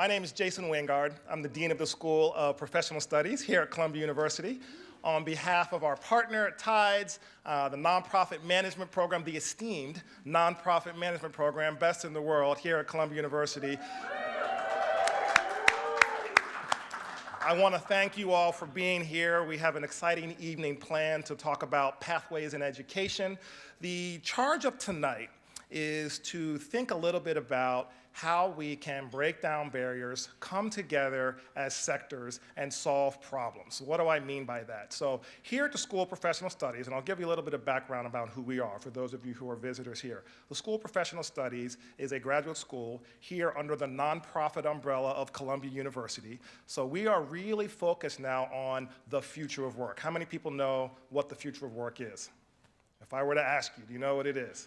My name is Jason Wingard. I'm the Dean of the School of Professional Studies here at Columbia University. On behalf of our partner at Tides, the nonprofit management program, the esteemed nonprofit management program, best in the world here at Columbia University, I want to thank you all for being here. We have an exciting evening planned to talk about pathways in education. The charge of tonight is to think a little bit about how we can break down barriers, come together as sectors, and solve problems. So what do I mean by that? So here at the School of Professional Studies, and I'll give you a little bit of background about who we are for those of you who are visitors here. The School of Professional Studies is a graduate school here under the nonprofit umbrella of Columbia University. So we are really focused now on the future of work. How many people know what the future of work is? If I were to ask you, do you know what it is?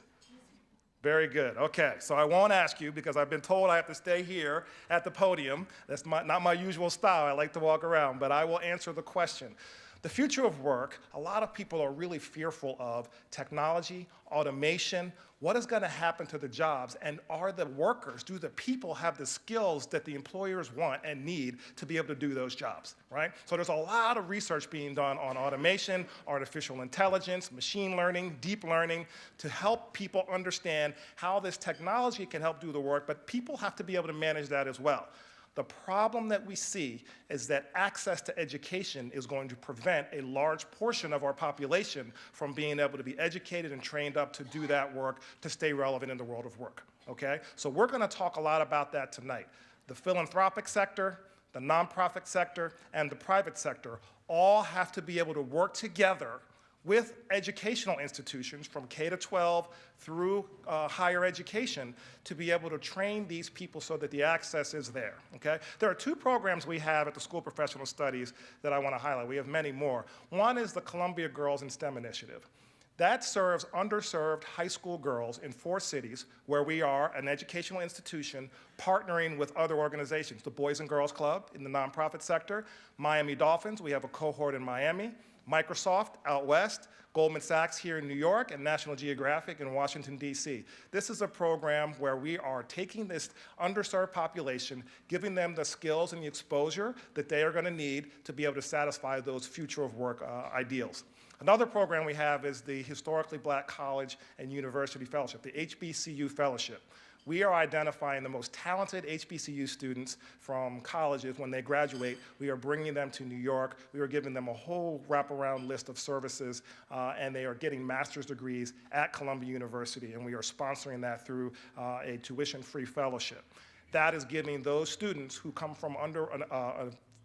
Very good. Okay, so I won't ask you because I've been told I have to stay here at the podium. That's not my usual style. I like to walk around, but I will answer the question. The future of work, a lot of people are really fearful of technology, automation, what is going to happen to the jobs, and are the workers, do the people have the skills that the employers want and need to be able to do those jobs, right? So there's a lot of research being done on automation, artificial intelligence, machine learning, deep learning, to help people understand how this technology can help do the work, but people have to be able to manage that as well. The problem that we see is that access to education is going to prevent a large portion of our population from being able to be educated and trained up to do that work, to stay relevant in the world of work, okay? So we're gonna talk a lot about that tonight. The philanthropic sector, the nonprofit sector, and the private sector all have to be able to work together with educational institutions from K to 12 through higher education to be able to train these people so that the access is there, okay? There are two programs we have at the School of Professional Studies that I want to highlight. We have many more. One is the Columbia Girls in STEM Initiative. That serves underserved high school girls in 4 cities where we are an educational institution partnering with other organizations, the Boys and Girls Club in the nonprofit sector, Miami Dolphins, we have a cohort in Miami, Microsoft out west, Goldman Sachs here in New York, and National Geographic in Washington, D.C. This is a program where we are taking this underserved population, giving them the skills and the exposure that they are going to need to be able to satisfy those future of work ideals. Another program we have is the Historically Black College and University Fellowship, the HBCU Fellowship. We are identifying the most talented HBCU students from colleges. When they graduate, we are bringing them to New York. We are giving them a whole wraparound list of services, and they are getting master's degrees at Columbia University, and we are sponsoring that through a tuition-free fellowship. That is giving those students who come from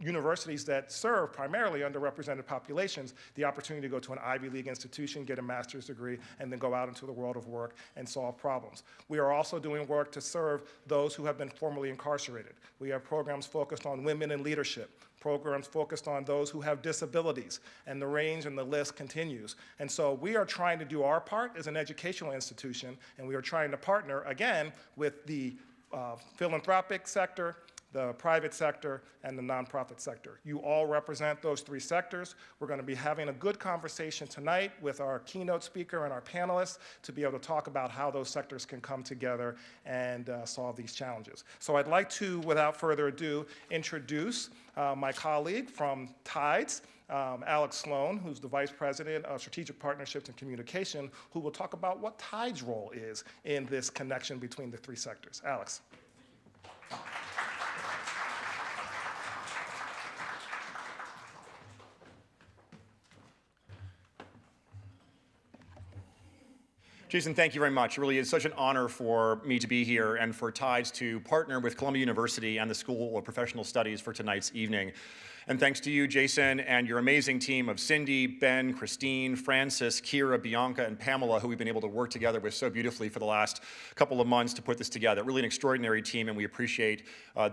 universities that serve primarily underrepresented populations the opportunity to go to an Ivy League institution, get a master's degree, and then go out into the world of work and solve problems. We are also doing work to serve those who have been formerly incarcerated. We have programs focused on women in leadership, programs focused on those who have disabilities, and the range and the list continues. And so we are trying to do our part as an educational institution, and we are trying to partner, again, with the philanthropic sector, the private sector, and the nonprofit sector. You all represent those 3 sectors. We're going to be having a good conversation tonight with our keynote speaker and our panelists to be able to talk about how those sectors can come together and solve these challenges. So I'd like to, without further ado, introduce my colleague from Tides, Alex Sloan, who's the Vice President of Strategic Partnerships and Communication, who will talk about what Tides' role is in this connection between the 3 sectors. Alex. Jason, thank you very much. It really is such an honor for me to be here and for Tides to partner with Columbia University and the School of Professional Studies for tonight's evening. And thanks to you, Jason, and your amazing team of Cindy, Ben, Christine, Francis, Kira, Bianca, and Pamela, who we've been able to work together with so beautifully for the last couple of months to put this together. Really an extraordinary team, and we appreciate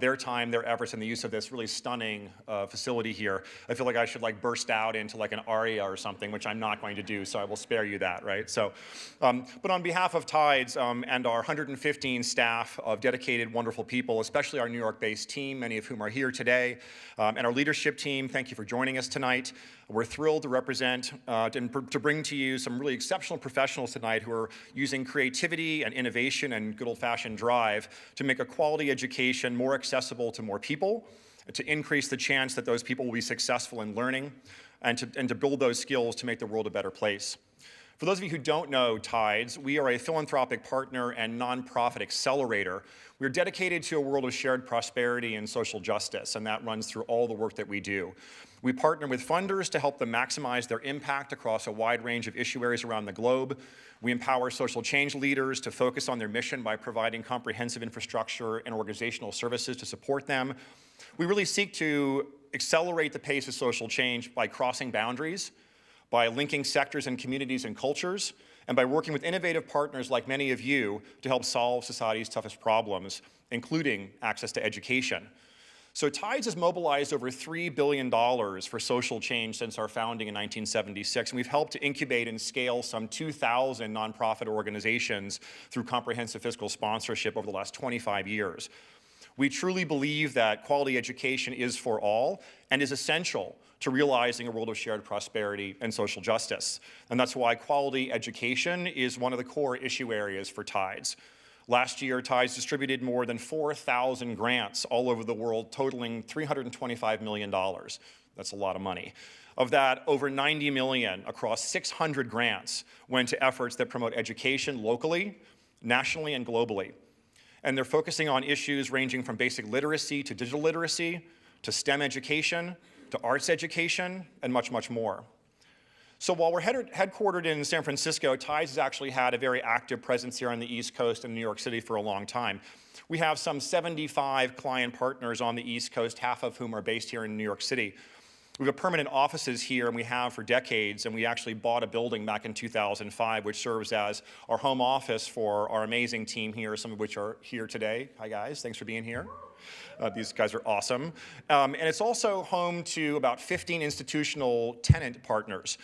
their time, their efforts, and the use of this really stunning facility here. I feel like I should burst out into an aria or something, which I'm not going to do, so I will spare you that, right? So, but on behalf of Tides and our 115 staff of dedicated, wonderful people, especially our New York-based team, many of whom are here today, and our leadership leadership team, thank you for joining us tonight. We're thrilled to represent and to bring to you some really exceptional professionals tonight who are using creativity and innovation and good old-fashioned drive to make a quality education more accessible to more people, to increase the chance that those people will be successful in learning, and to build those skills to make the world a better place. For those of you who don't know Tides, we are a philanthropic partner and nonprofit accelerator. We're dedicated to a world of shared prosperity and social justice, and that runs through all the work that we do. We partner with funders to help them maximize their impact across a wide range of issue areas around the globe. We empower social change leaders to focus on their mission by providing comprehensive infrastructure and organizational services to support them. We really seek to accelerate the pace of social change by crossing boundaries, by linking sectors and communities and cultures, and by working with innovative partners like many of you to help solve society's toughest problems, including access to education. So Tides has mobilized over $3 billion for social change since our founding in 1976, and we've helped to incubate and scale some 2,000 nonprofit organizations through comprehensive fiscal sponsorship over the last 25 years. We truly believe that quality education is for all and is essential to realizing a world of shared prosperity and social justice. And that's why quality education is one of the core issue areas for Tides. Last year, Tides distributed more than 4,000 grants all over the world, totaling $325 million. That's a lot of money. Of that, over 90 million across 600 grants went to efforts that promote education locally, nationally, and globally. And they're focusing on issues ranging from basic literacy to digital literacy, to STEM education, to arts education, and much, much more. So while we're headquartered in San Francisco, Tides has actually had a very active presence here on the East Coast and New York City for a long time. We have some 75 client partners on the East Coast, half of whom are based here in New York City. We have permanent offices here, and we have for decades, and we actually bought a building back in 2005, which serves as our home office for our amazing team here, some of which are here today. Hi, guys. Thanks for being here. These guys are awesome. And it's also home to about 15 institutional tenant partners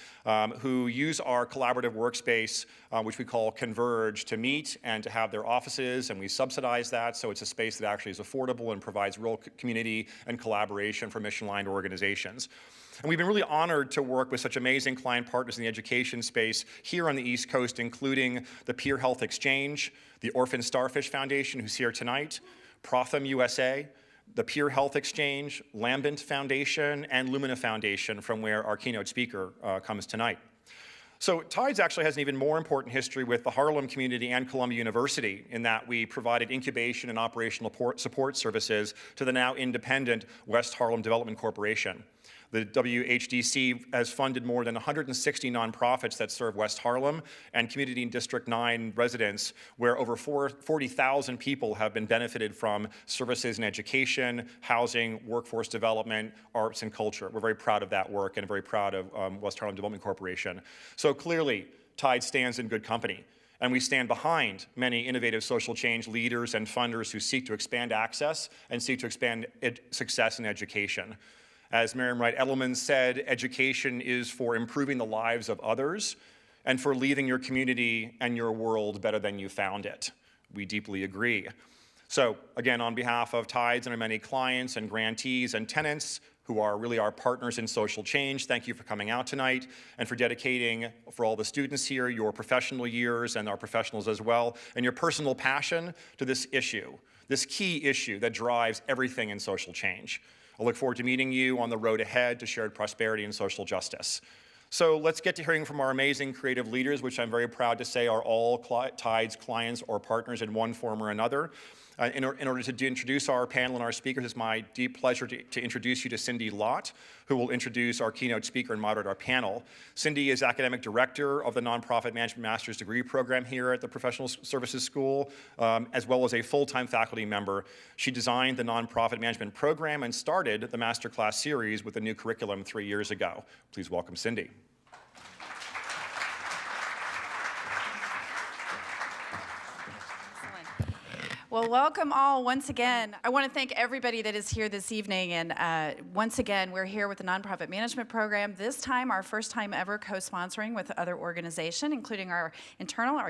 who use our collaborative workspace, which we call Converge, to meet and to have their offices, and we subsidize that, so it's a space that actually is affordable and provides real community and collaboration for mission-aligned organizations. And we've been really honored to work with such amazing client partners in the education space here on the East Coast, including the Peer Health Exchange, the Orphan Starfish Foundation, who's here tonight, Protham USA, the Peer Health Exchange, Lambent Foundation, and Lumina Foundation, from where our keynote speaker comes tonight. So Tides actually has an even more important history with the Harlem community and Columbia University, in that we provided incubation and operational support services to the now independent West Harlem Development Corporation. The WHDC has funded more than 160 nonprofits that serve West Harlem and Community District 9 residents, where over 40,000 people have been benefited from services in education, housing, workforce development, arts, and culture. We're very proud of that work and very proud of West Harlem Development Corporation. So clearly, Tide stands in good company. And we stand behind many innovative social change leaders and funders who seek to expand access and seek to expand success in education. As Miriam Altman said, education is for improving the lives of others and for leaving your community and your world better than you found it. We deeply agree. So again, on behalf of Tides and our many clients and grantees and tenants who are really our partners in social change, thank you for coming out tonight and for dedicating, for all the students here, your professional years and our professionals as well, and your personal passion to this issue, this key issue that drives everything in social change. I look forward to meeting you on the road ahead to shared prosperity and social justice. So let's get to hearing from our amazing creative leaders, which I'm very proud to say are all Tides clients or partners in one form or another. In order to introduce our panel and our speakers, it's my deep pleasure to introduce you to Cindy Lott, who will introduce our keynote speaker and moderate our panel. Cindy is academic director of the Nonprofit Management Master's Degree Program here at the Professional Services School, as well as a full-time faculty member. She designed the Nonprofit Management Program and started the Masterclass series with the new curriculum 3 years ago. Please welcome Cindy. Well, welcome all once again. I want to thank everybody that is here this evening. And once again, we're here with the Nonprofit Management Program. This time, our first time ever co-sponsoring with other organization, including our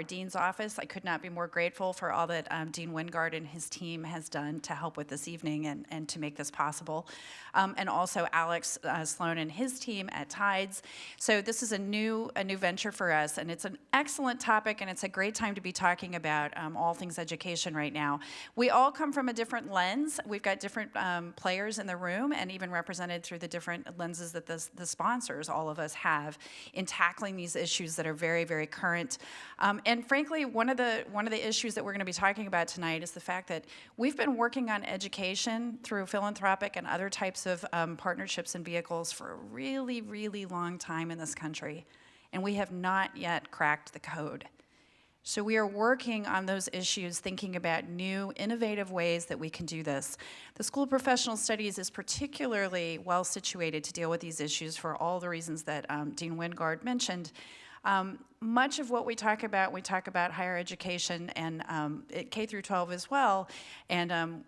Dean's Office. I could not be more grateful for all that Dean Wingard and his team has done to help with this evening and to make this possible. And also Alex Sloan and his team at Tides. So this is a new venture for us, and it's an excellent topic, and it's a great time to be talking about all things education right now. We all come from a different lens. We've got different players in the room, and even represented through the different lenses that the sponsors, all of us, have in tackling these issues that are very, very current. And frankly, one of the issues that we're going to be talking about tonight is the fact that we've been working on education through Philanthropic and other types of partnerships and vehicles for a really, really long time in this country, and we have not yet cracked the code. So we are working on those issues, thinking about new, innovative ways that we can do this. The School of Professional Studies is particularly well situated to deal with these issues for all the reasons that Dean Wingard mentioned. Much of what we talk about higher education and K through 12 as well. And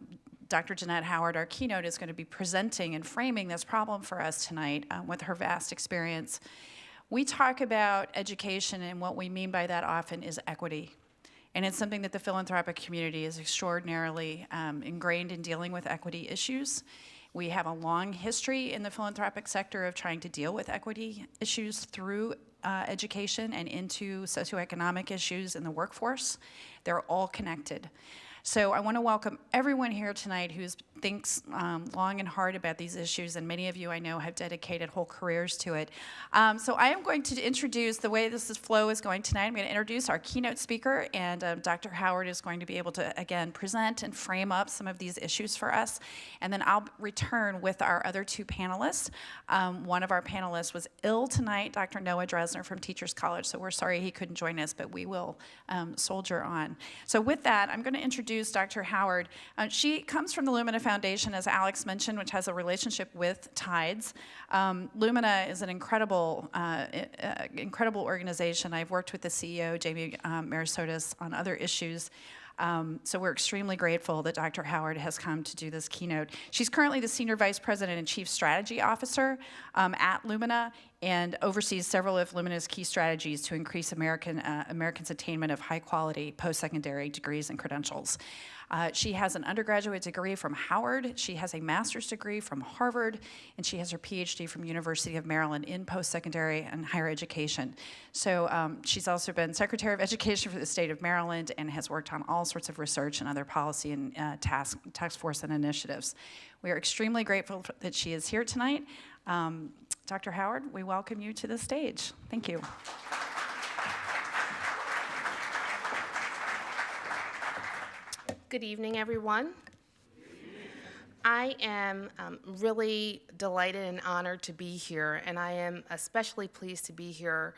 Dr. Danette Howard, our keynote, is going to be presenting and framing this problem for us tonight with her vast experience. We talk about education, and what we mean by that often is equity. And it's something that the philanthropic community is extraordinarily ingrained in dealing with equity issues. We have a long history in the philanthropic sector of trying to deal with equity issues through education and into socioeconomic issues in the workforce. They're all connected. So I want to welcome everyone here tonight who thinks long and hard about these issues, and many of you I know have dedicated whole careers to it. So I am going to introduce, the way this flow is going tonight, I'm going to introduce our keynote speaker, and Dr. Howard is going to be able to, again, present and frame up some of these issues for us, and then I'll return with our other two panelists. One of our panelists was ill tonight, Dr. Noah Dresner from Teachers College, so we're sorry he couldn't join us, but we will soldier on. So with that, I'm going to introduce Dr. Howard. She comes from the Lumina Foundation, as Alex mentioned, which has a relationship with Tides. Lumina is an incredible organization. I've worked with the CEO, Jamie Merisotis, on other issues. So we're extremely grateful that Dr. Howard has come to do this keynote. She's currently the Senior Vice President and Chief Strategy Officer at Lumina, and oversees several of Lumina's key strategies to increase Americans' attainment of high-quality post-secondary degrees and credentials. She has an undergraduate degree from Howard, she has a master's degree from Harvard, and she has her PhD from University of Maryland in post-secondary and higher education. So she's also been Secretary of Education for the state of Maryland and has worked on all sorts of research and other policy and task force and initiatives. We are extremely grateful that she is here tonight. Dr. Howard, we welcome you to the stage. Thank you. Good evening, everyone. I am really delighted and honored to be here, and I am especially pleased to be here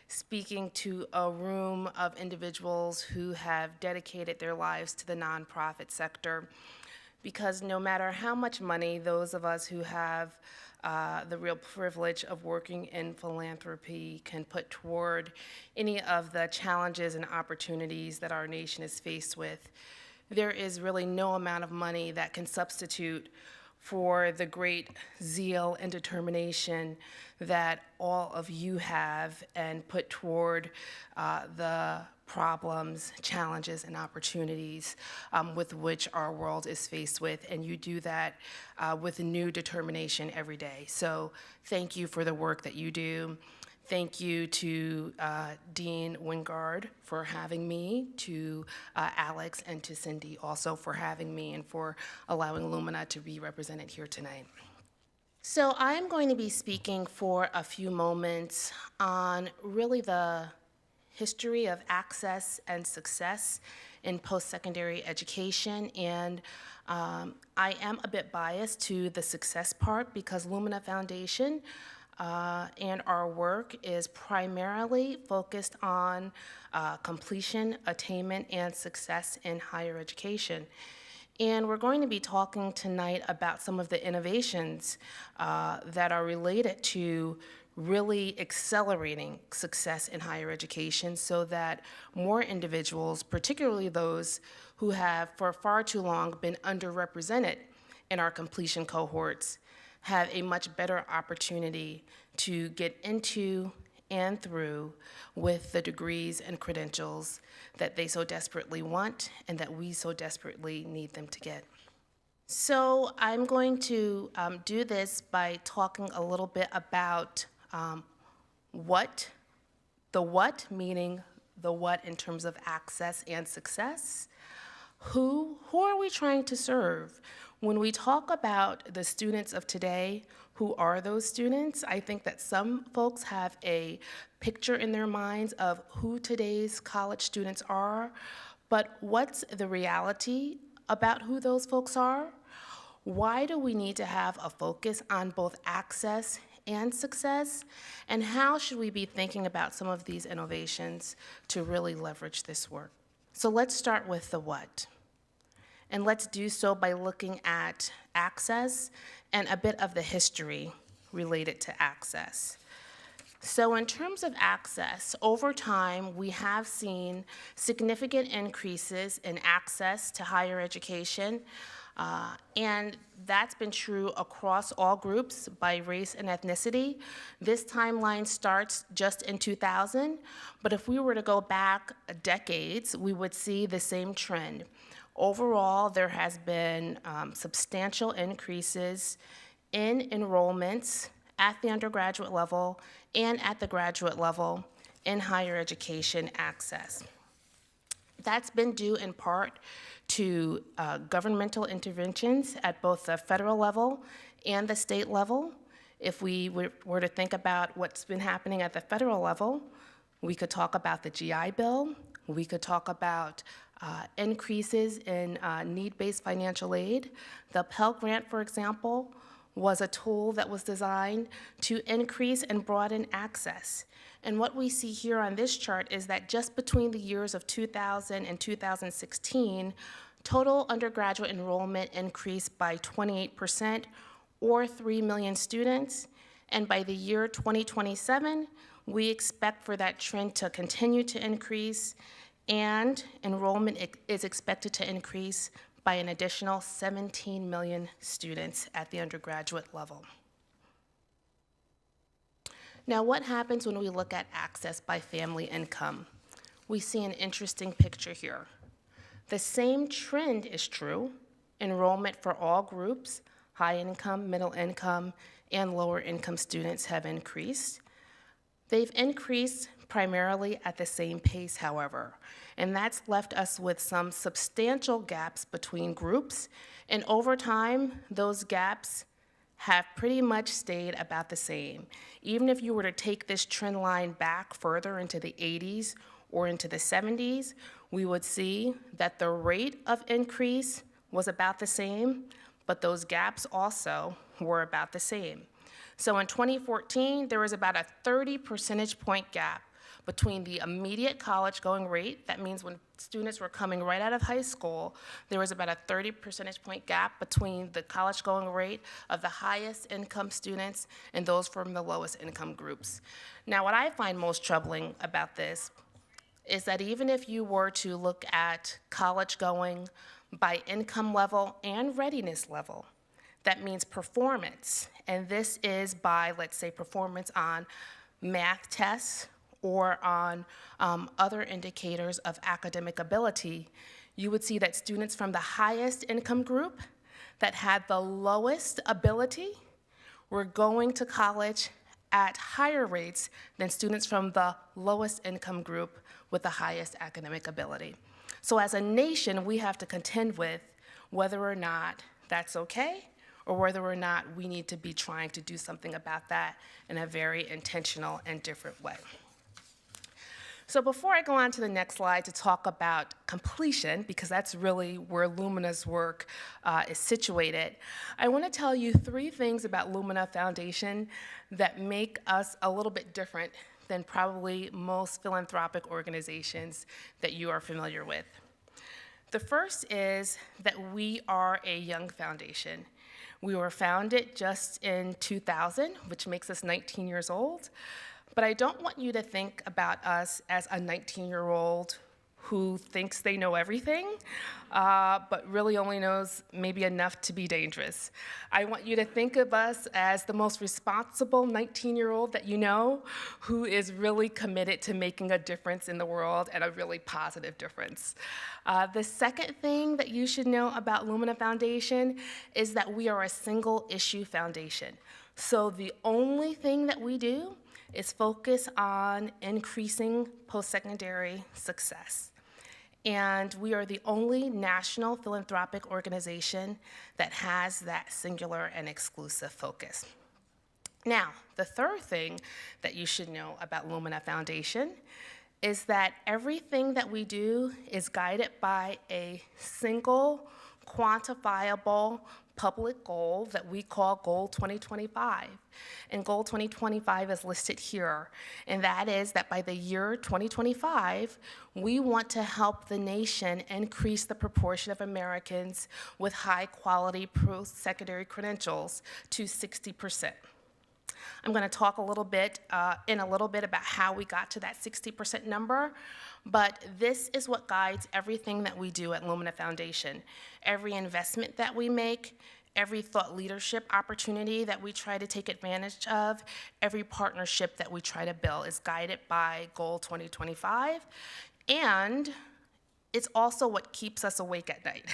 speaking to a room of individuals who have dedicated their lives to the nonprofit sector, because no matter how much money those of us who have the real privilege of working in philanthropy can put toward any of the challenges and opportunities that our nation is faced with, there is really no amount of money that can substitute for the great zeal and determination that all of you have and put toward the problems, challenges, and opportunities with which our world is faced with, and you do that with new determination every day. So thank you for the work that you do. Thank you to Dean Wingard for having me, to Alex and to Cindy also for having me and for allowing Lumina to be represented here tonight. So I'm going to be speaking for a few moments on really the history of access and success in post-secondary education, and I am a bit biased to the success part because Lumina Foundation and our work is primarily focused on completion, attainment, and success in higher education. And we're going to be talking tonight about some of the innovations that are related to really accelerating success in higher education so that more individuals, particularly those who have for far too long been underrepresented in our completion cohorts, have a much better opportunity to get into and through with the degrees and credentials that they so desperately want and that we so desperately need them to get. So I'm going to do this by talking a little bit about what, meaning the what in terms of access and success. Who are we trying to serve? When we talk about the students of today, who are those students? I think that some folks have a picture in their minds of who today's college students are, but what's the reality about who those folks are? Why do we need to have a focus on both access and success? And how should we be thinking about some of these innovations to really leverage this work? So let's start with the what. And let's do so by looking at access and a bit of the history related to access. So in terms of access, over time, we have seen significant increases in access to higher education, and that's been true across all groups by race and ethnicity. This timeline starts just in 2000, but if we were to go back decades, we would see the same trend. Overall, there has been substantial increases in enrollments at the undergraduate level and at the graduate level in higher education access. That's been due in part to governmental interventions at both the federal level and the state level. If we were to think about what's been happening at the federal level, we could talk about the GI Bill, we could talk about increases in need-based financial aid. The Pell Grant, for example, was a tool that was designed to increase and broaden access. And what we see here on this chart is that just between the years of 2000 and 2016, total undergraduate enrollment increased by 28%, or 3 million students. And by the year 2027, we expect for that trend to continue to increase, and enrollment is expected to increase by an additional 17 million students at the undergraduate level. Now, what happens when we look at access by family income? We see an interesting picture here. The same trend is true. Enrollment for all groups, high income, middle income, and lower income students have increased. They've increased primarily at the same pace, however, and that's left us with some substantial gaps between groups, and over time, those gaps have pretty much stayed about the same. Even if you were to take this trend line back further into the 80s or into the 70s, we would see that the rate of increase was about the same, but those gaps also were about the same. So in 2014, there was about a 30 percentage point gap between the immediate college going rate, that means when students were coming right out of high school, there was about a 30 percentage point gap between the college going rate of the highest income students and those from the lowest income groups. Now, what I find most troubling about this is that even if you were to look at college going by income level and readiness level, that means performance, and this is by, let's say, performance on math tests or on other indicators of academic ability, you would see that students from the highest income group that had the lowest ability were going to college at higher rates than students from the lowest income group with the highest academic ability. So as a nation, we have to contend with whether or not that's okay, or whether or not we need to be trying to do something about that in a very intentional and different way. So before I go on to the next slide to talk about completion, because that's really where Lumina's work is situated, I want to tell you 3 things about Lumina Foundation that make us a little bit different than probably most philanthropic organizations that you are familiar with. The first is that we are a young foundation. We were founded just in 2000, which makes us 19 years old. But I don't want you to think about us as a 19-year-old who thinks they know everything, but really only knows maybe enough to be dangerous. I want you to think of us as the most responsible 19-year-old that you know, who is really committed to making a difference in the world, and a really positive difference. The second thing that you should know about Lumina Foundation is that we are a single-issue foundation. So the only thing that we do is focus on increasing post-secondary success. And we are the only national philanthropic organization that has that singular and exclusive focus. Now, the third thing that you should know about Lumina Foundation is that everything that we do is guided by a single, quantifiable, public goal that we call Goal 2025. And Goal 2025 is listed here, and that is that by the year 2025, we want to help the nation increase the proportion of Americans with high-quality post-secondary credentials to 60%. I'm going to talk a little bit about how we got to that 60% number, but this is what guides everything that we do at Lumina Foundation. Every investment that we make, every thought leadership opportunity that we try to take advantage of, every partnership that we try to build is guided by Goal 2025, and it's also what keeps us awake at night.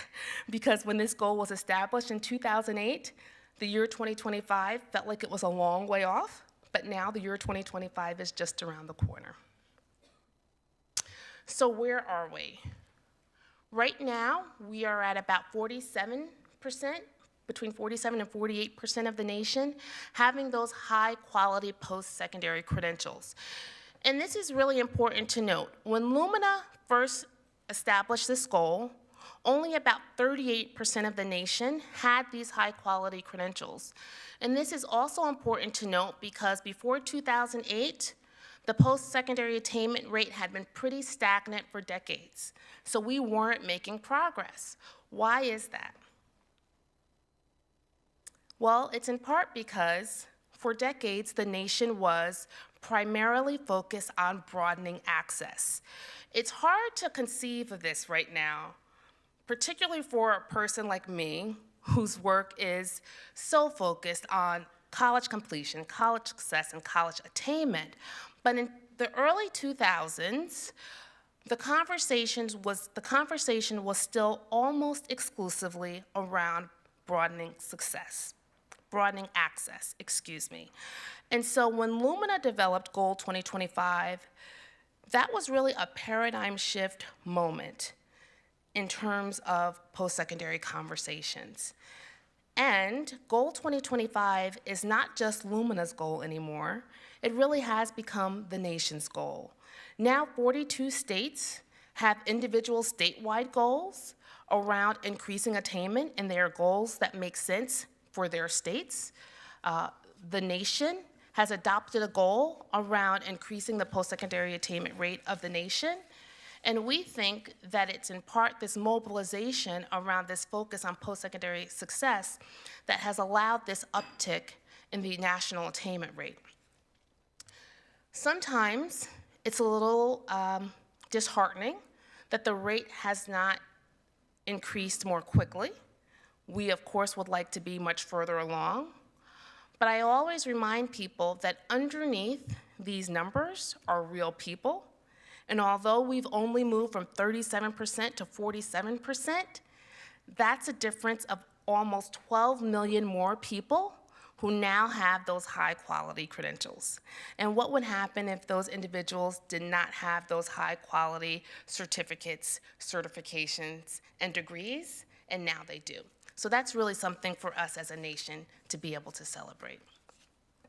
Because when this goal was established in 2008, the year 2025 felt like it was a long way off, but now the year 2025 is just around the corner. So where are we? Right now, we are at about 47%, between 47 and 48% of the nation having those high-quality post-secondary credentials. And this is really important to note. When Lumina first established this goal, only about 38% of the nation had these high-quality credentials. And this is also important to note because before 2008, the post-secondary attainment rate had been pretty stagnant for decades. So we weren't making progress. Why is that? Well, it's in part because for decades, the nation was primarily focused on broadening access. It's hard to conceive of this right now, particularly for a person like me, whose work is so focused on college completion, college success, and college attainment. But in the early 2000s, the conversation was still almost exclusively around broadening access, excuse me. And so when Lumina developed Goal 2025, that was really a paradigm shift moment in terms of post-secondary conversations. And Goal 2025 is not just Lumina's goal anymore. It really has become the nation's goal. Now 42 states have individual statewide goals around increasing attainment, and they are goals that make sense for their states. The nation has adopted a goal around increasing the post-secondary attainment rate of the nation. And we think that it's in part this mobilization around this focus on post-secondary success that has allowed this uptick in the national attainment rate. Sometimes it's a little disheartening that the rate has not increased more quickly. We, of course, would like to be much further along. But I always remind people that underneath these numbers are real people. And although we've only moved from 37% to 47%, that's a difference of almost 12 million more people who now have those high-quality credentials. And what would happen if those individuals did not have those high-quality certificates, certifications, and degrees? And now they do. So that's really something for us as a nation to be able to celebrate.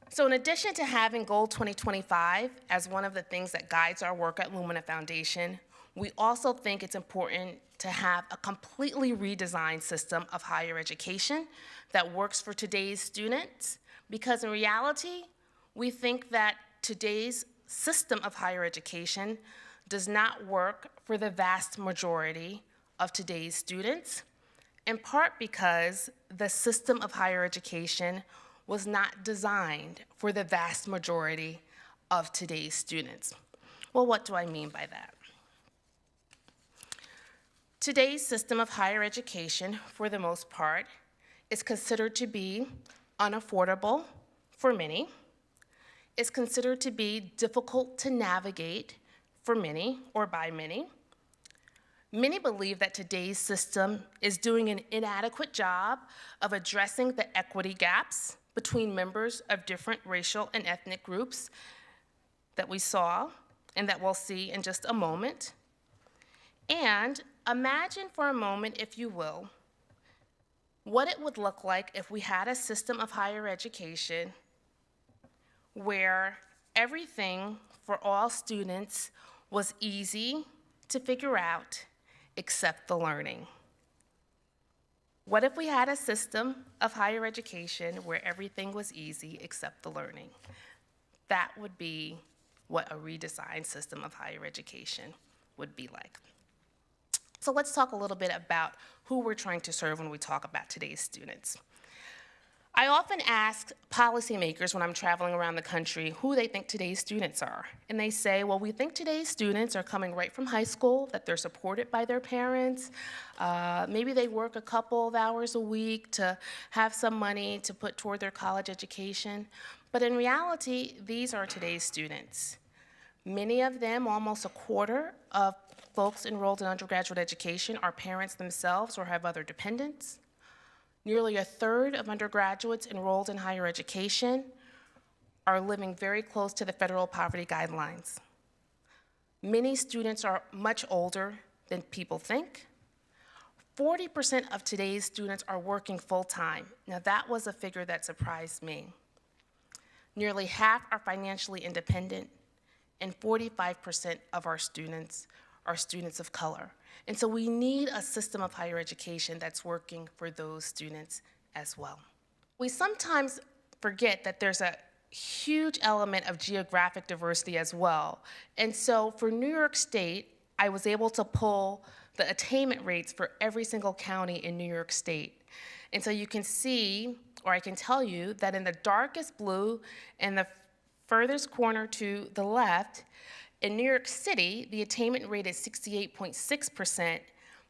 So in addition to having Goal 2025 as one of the things that guides our work at Lumina Foundation, we also think it's important to have a completely redesigned system of higher education that works for today's students, because in reality, we think that today's system of higher education does not work for the vast majority of today's students, in part because the system of higher education was not designed for the vast majority of today's students. Well, what do I mean by that? Today's system of higher education, for the most part, is considered to be unaffordable for many, is considered to be difficult to navigate for many or by many. Many believe that today's system is doing an inadequate job of addressing the equity gaps between members of different racial and ethnic groups that we saw and that we'll see in just a moment. And imagine for a moment, if you will, what it would look like if we had a system of higher education where everything for all students was easy to figure out except the learning. What if we had a system of higher education where everything was easy except the learning? That would be what a redesigned system of higher education would be like. So let's talk a little bit about who we're trying to serve when we talk about today's students. I often ask policymakers when I'm traveling around the country who they think today's students are. And they say, well, we think today's students are coming right from high school, that they're supported by their parents. Maybe they work a couple of hours a week to have some money to put toward their college education. But in reality, these are today's students. Many of them, almost a quarter of folks enrolled in undergraduate education, are parents themselves or have other dependents. Nearly a third of undergraduates enrolled in higher education are living very close to the federal poverty guidelines. Many students are much older than people think. 40% of today's students are working full-time. Now that was a figure that surprised me. Nearly half are financially independent, and 45% of our students are students of color. And so we need a system of higher education that's working for those students as well. We sometimes forget that there's a huge element of geographic diversity as well. And so for New York State, I was able to pull the attainment rates for every single county in New York State. And so you can see, or I can tell you, that in the darkest blue and the furthest corner to the left, in New York City, the attainment rate is 68.6%,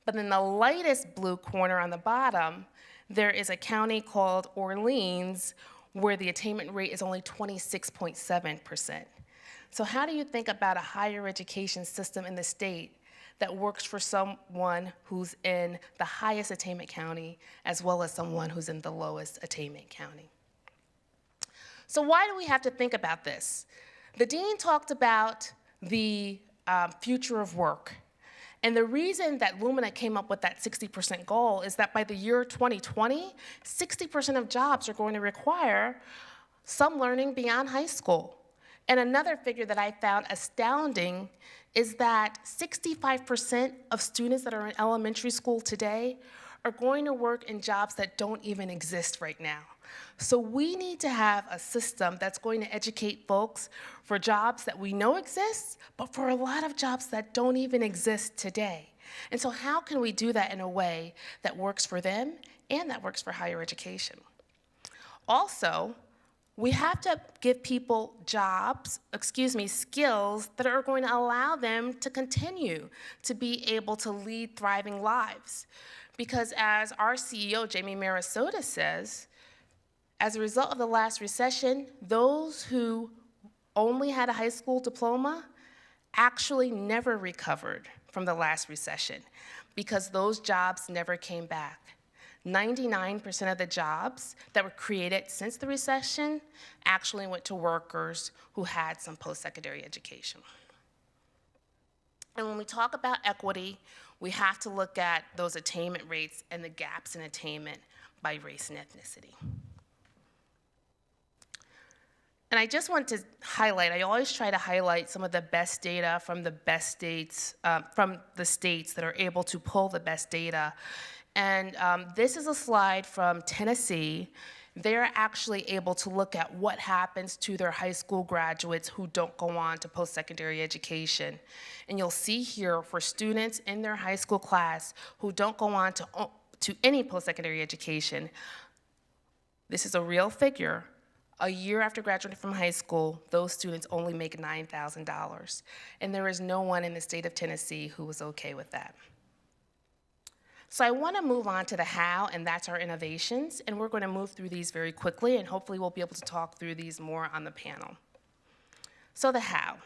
but in the lightest blue corner on the bottom, there is a county called Orleans where the attainment rate is only 26.7%. So how do you think about a higher education system in the state that works for someone who's in the highest attainment county as well as someone who's in the lowest attainment county? So why do we have to think about this? The dean talked about the future of work. And the reason that Lumina came up with that 60% goal is that by the year 2020, 60% of jobs are going to require some learning beyond high school. And another figure that I found astounding is that 65% of students that are in elementary school today are going to work in jobs that don't even exist right now. So we need to have a system that's going to educate folks for jobs that we know exist, but for a lot of jobs that don't even exist today. And so how can we do that in a way that works for them and that works for higher education? Also, we have to give people skills that are going to allow them to continue to be able to lead thriving lives. Because as our CEO, Jamie Marisota, says, as a result of the last recession, those who only had a high school diploma actually never recovered from the last recession because those jobs never came back. 99% of the jobs that were created since the recession actually went to workers who had some post-secondary education. And when we talk about equity, we have to look at those attainment rates and the gaps in attainment by race and ethnicity. And I just want to highlight, I always try to highlight some of the best data from the best states, from the states that are able to pull the best data. And this is a slide from Tennessee. They're actually able to look at what happens to their high school graduates who don't go on to post-secondary education. And you'll see here for students in their high school class who don't go on to to any post-secondary education. This is a real figure. A year after graduating from high school, those students only make $9,000. And there is no one in the state of Tennessee who was okay with that. So I want to move on to the how, and that's our innovations. And we're going to move through these very quickly, and hopefully we'll be able to talk through these more on the panel. So the how.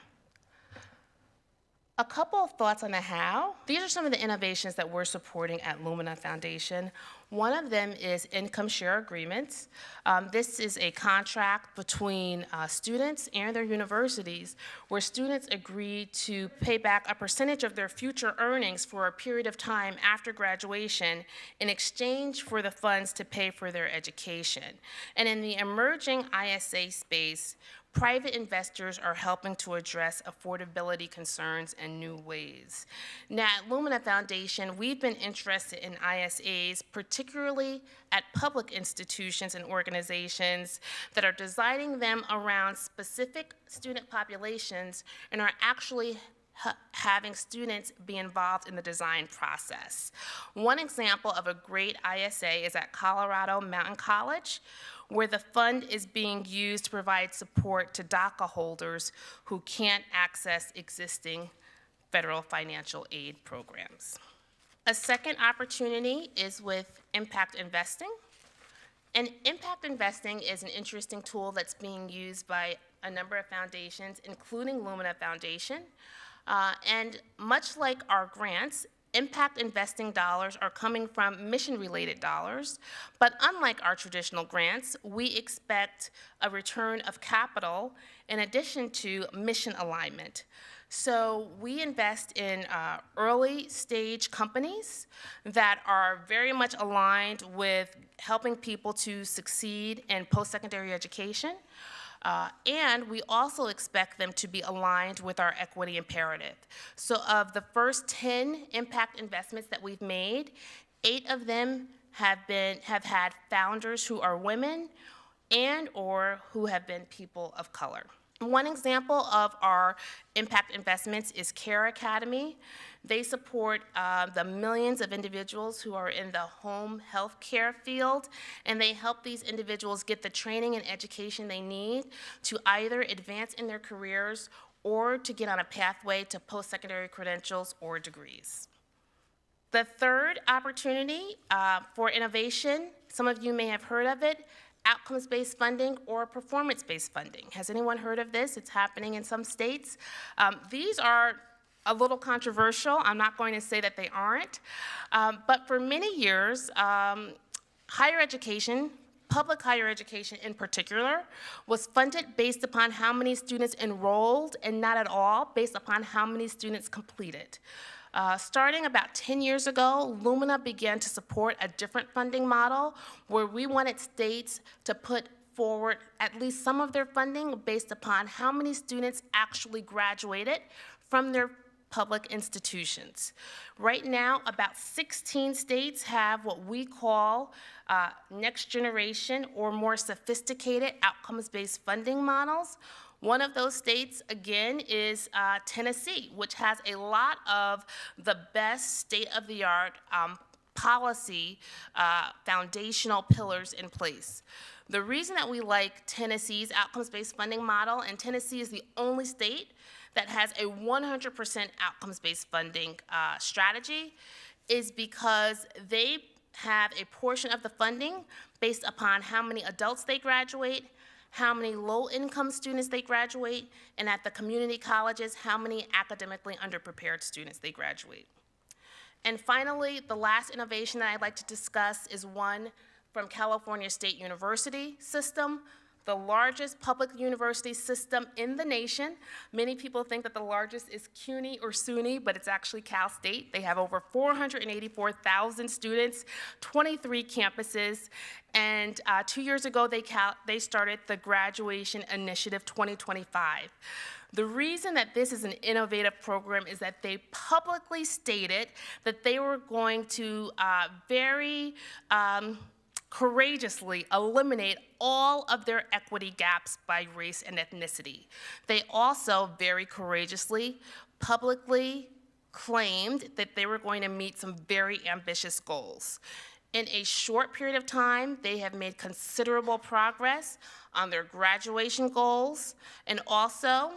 A couple of thoughts on the how. These are some of the innovations that we're supporting at Lumina Foundation. One of them is income share agreements. This is a contract between students and their universities where students agree to pay back a percentage of their future earnings for a period of time after graduation in exchange for the funds to pay for their education. And in the emerging ISA space, private investors are helping to address affordability concerns in new ways. Now, at Lumina Foundation, we've been interested in ISAs, particularly at public institutions and organizations that are designing them around specific student populations and are actually having students be involved in the design process. One example of a great ISA is at Colorado Mountain College, where the fund is being used to provide support to DACA holders who can't access existing federal financial aid programs. A second opportunity is with impact investing. And impact investing is an interesting tool that's being used by a number of foundations, including Lumina Foundation. And much like our grants, impact investing dollars are coming from mission-related dollars, but unlike our traditional grants, we expect a return of capital in addition to mission alignment. So we invest in early stage companies that are very much aligned with helping people to succeed in post-secondary education. And we also expect them to be aligned with our equity imperative. So of the first 10 impact investments that we've made, 8 of them have had founders who are women and or who have been people of color. One example of our impact investments is Care Academy. They support the millions of individuals who are in the home health care field, and they help these individuals get the training and education they need to either advance in their careers or to get on a pathway to post-secondary credentials or degrees. The third opportunity for innovation, some of you may have heard of it, outcomes-based funding or performance-based funding. Has anyone heard of this? It's happening in some states. These are a little controversial. I'm not going to say that they aren't. But for many years, higher education, public higher education in particular, was funded based upon how many students enrolled and not at all based upon how many students completed. Starting about 10 years ago, Lumina began to support a different funding model where we wanted states to put forward at least some of their funding based upon how many students actually graduated from their public institutions. Right now, about 16 states have what we call next generation or more sophisticated outcomes-based funding models. One of those states, again, is Tennessee, which has a lot of the best state-of-the-art policy foundational pillars in place. The reason that we like Tennessee's outcomes-based funding model, and Tennessee is the only state that has a 100% outcomes-based funding strategy, is because they have a portion of the funding based upon how many adults they graduate, how many low-income students they graduate, and at the community colleges, how many academically underprepared students they graduate. And finally, the last innovation that I'd like to discuss is one from California State University system, the largest public university system in the nation. Many people think that the largest is CUNY or SUNY, but it's actually Cal State. They have over 484,000 students, 23 campuses, and 2 years ago they started the Graduation Initiative 2025. The reason that this is an innovative program is that they publicly stated that they were going to very courageously eliminate all of their equity gaps by race and ethnicity. They also very courageously, publicly claimed that they were going to meet some very ambitious goals. In a short period of time, they have made considerable progress on their graduation goals, and also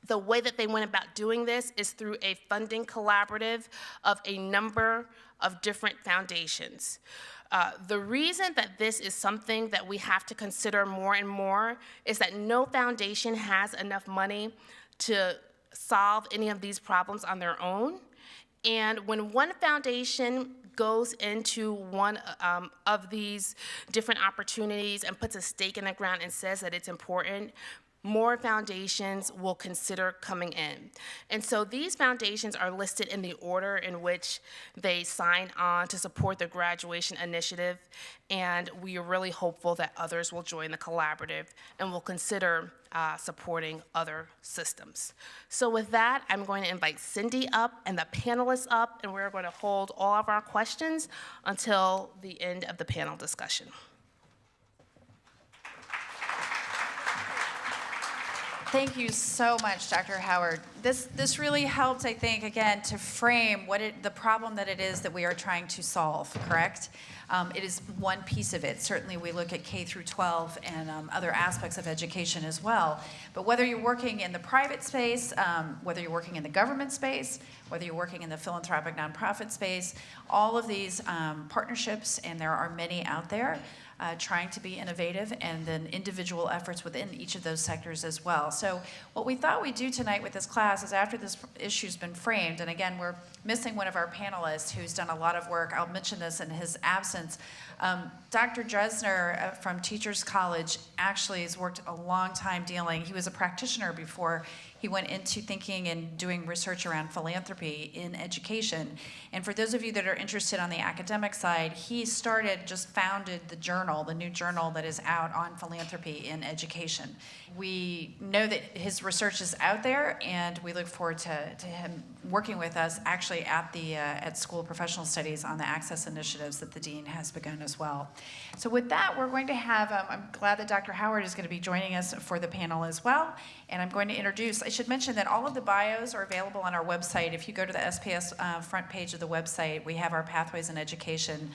the way that they went about doing this is through a funding collaborative of a number of different foundations. The reason that this is something that we have to consider more and more is that no foundation has enough money to solve any of these problems on their own. And when one foundation goes into one of these different opportunities and puts a stake in the ground and says that it's important, more foundations will consider coming in. And so these foundations are listed in the order in which they sign on to support the graduation initiative, and we are really hopeful that others will join the collaborative and will consider supporting other systems. So with that, I'm going to invite Cindy up and the panelists up, and we're going to hold all of our questions until the end of the panel discussion. Thank you so much, Dr. Howard. This really helped, I think, again, to frame the problem that it is that we are trying to solve, correct? It is one piece of it. Certainly, we look at K through 12 and other aspects of education as well. But whether you're working in the private space, whether you're working in the government space, whether you're working in the philanthropic nonprofit space, all of these partnerships, and there are many out there, trying to be innovative, and then individual efforts within each of those sectors as well. So what we thought we'd do tonight with this class is, after this issue's been framed, and again, we're missing one of our panelists who's done a lot of work. I'll mention this in his absence. Dr. Dresner from Teachers College actually has worked a long time he was a practitioner before he went into thinking and doing research around philanthropy in education. And for those of you that are interested on the academic side, he founded the journal, the new journal that is out on philanthropy in education. We know that his research is out there, and we look forward to him working with us actually at School of Professional Studies on the access initiatives that the dean has begun as well. So with that, we're going to have, I'm glad that Dr. Howard is going to be joining us for the panel as well. And I'm going to introduce, I should mention that all of the bios are available on our website. If you go to the SPS front page of the website, we have our Pathways in Education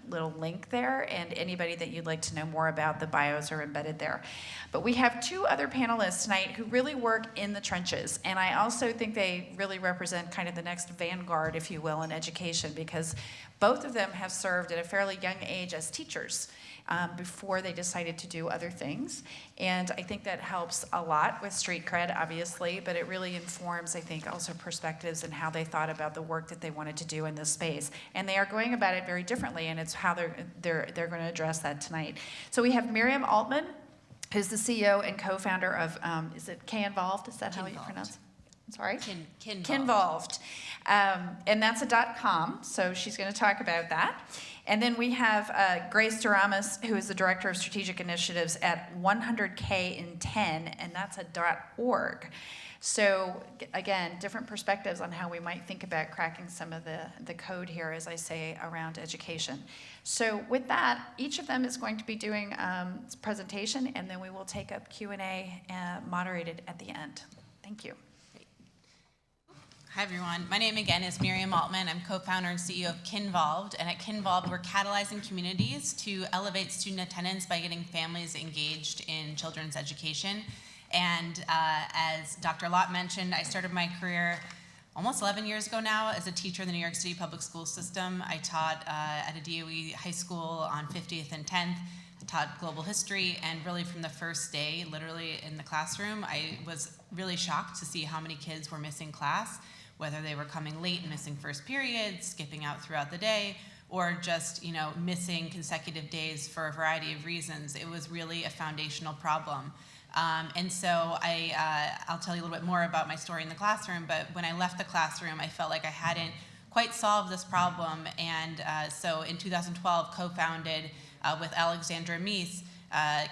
little link there, and anybody that you'd like to know more about, the bios are embedded there. But we have two other panelists tonight who really work in the trenches, and I also think they really represent kind of the next vanguard, if you will, in education, because both of them have served at a fairly young age as teachers before they decided to do other things. And I think that helps a lot with street cred, obviously, but it really informs, I think, also perspectives and how they thought about the work that they wanted to do in this space. And they are going about it very differently, and it's how they're going to address that tonight. So we have Miriam Altman, who's the CEO and co-founder of, is it Kinvolved? Is that how you pronounce it? I'm sorry? Kinvolved. And that's a .com, so she's going to talk about that. And then we have Grace Doramus, who is the Director of Strategic Initiatives at 100K in 10, and that's a .org. So again, different perspectives on how we might think about cracking some of the code here, as I say, around education. So with that, each of them is going to be doing a presentation, and then we will take up Q&A moderated at the end. Thank you. Hi everyone, my name again is Miriam Altman. I'm co-founder and CEO of Kinvolved, and at Kinvolved we're catalyzing communities to elevate student attendance by getting families engaged in children's education. And as Dr. Lott mentioned, I started my career almost 11 years ago now as a teacher in the New York City public school system. I taught at a DOE high school on 50th and 10th. I taught global history, and really from the first day, literally in the classroom, I was really shocked to see how many kids were missing class, whether they were coming late and missing first periods, skipping out throughout the day, or just missing consecutive days for a variety of reasons. It was really a foundational problem. And so I'll tell you a little bit more about my story in the classroom, but when I left the classroom, I felt like I hadn't quite solved this problem. And so in 2012, co-founded with Alexandra Meese,